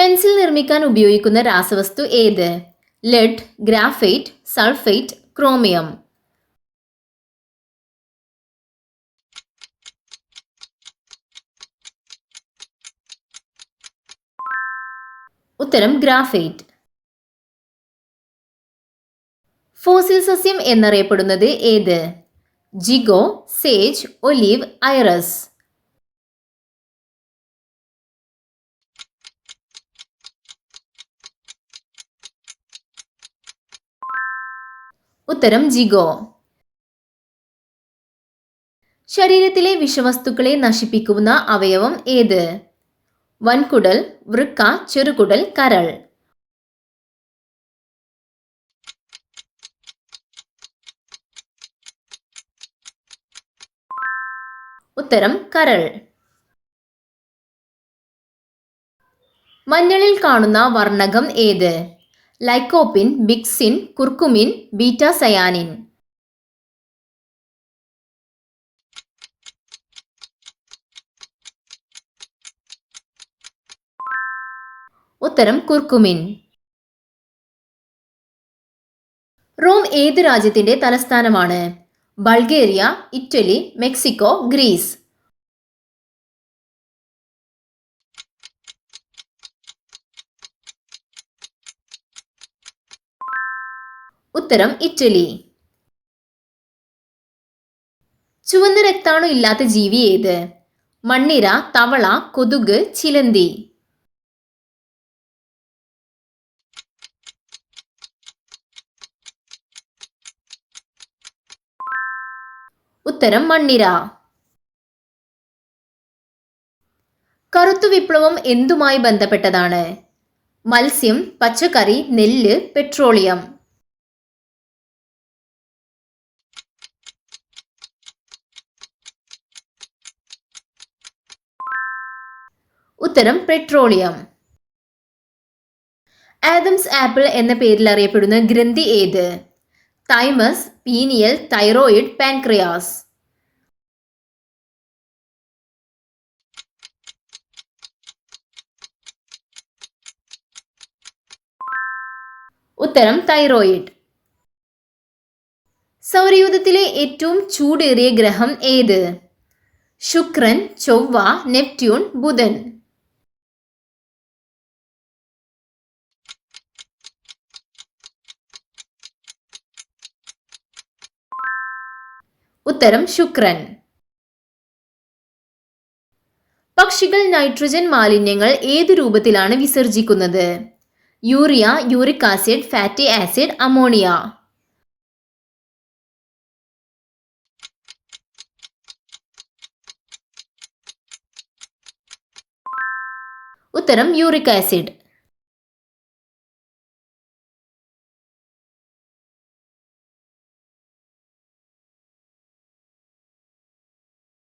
Pencil നിർമ്മിക്കാൻ ഉപയോഗിക്കുന്ന രാസവസ്തു ഏത്? Lead, graphite, sulphate, chromium. ഉത്തരം ഗ്രാഫൈറ്റ്. ഫോസിൽ സസ്യം എന്നറിയപ്പെടുന്നത് ഏത്? Ginkgo, sage, olive, iris. ഉത്തരം ജിഗോ. ശരീരത്തിലെ വിഷവസ്തുക്കളെ നശിപ്പിക്കുന്ന അവയവം ഏത്? വൻകുടൽ, വൃക്ക, ചെറുകുടൽ, കരൾ. ഉത്തരം കരൾ. മഞ്ഞളിൽ കാണുന്ന വർണ്ണകം ഏത്? Lycopene, bixin, curcumin, beta cyanin. ഉത്തരം കുർക്കുമിൻ. റോം ഏത് രാജ്യത്തിന്റെ തലസ്ഥാനമാണ്? Bulgaria, Italy, Mexico, Greece. ഉത്തരം ഇറ്റലി. ചുവന്ന രക്താണു ഇല്ലാത്ത ജീവി ഏത്? മണ്ണിര, തവള, കൊതുക്, ചിലന്തി. ഉത്തരം മണ്ണിര. കറുത്തു വിപ്ലവം എന്തുമായി ബന്ധപ്പെട്ടതാണ്? മത്സ്യം, പച്ചക്കറി, നെല്ല്, പെട്രോളിയം. ഉത്തരം പെട്രോളിയം. ആദംസ് ആപ്പിൾ എന്ന പേരിൽ അറിയപ്പെടുന്ന ഗ്രന്ഥി ഏത്? Thymus, pineal, thyroid, pancreas. ഉത്തരം തൈറോയിഡ്. സൗരയൂഥത്തിലെ ഏറ്റവും ചൂടേറിയ ഗ്രഹം ഏത്? ശുക്രൻ, ചൊവ്വ, നെപ്റ്റ്യൂൺ, ബുധൻ. ഉത്തരം ശുക്രൻ. പക്ഷികൾ നൈട്രജൻ മാലിന്യങ്ങൾ ഏതു രൂപത്തിലാണ് വിസർജിക്കുന്നത്? Urea, uric acid, fatty acid, ammonia. ഉത്തരം യൂറിക് ആസിഡ്.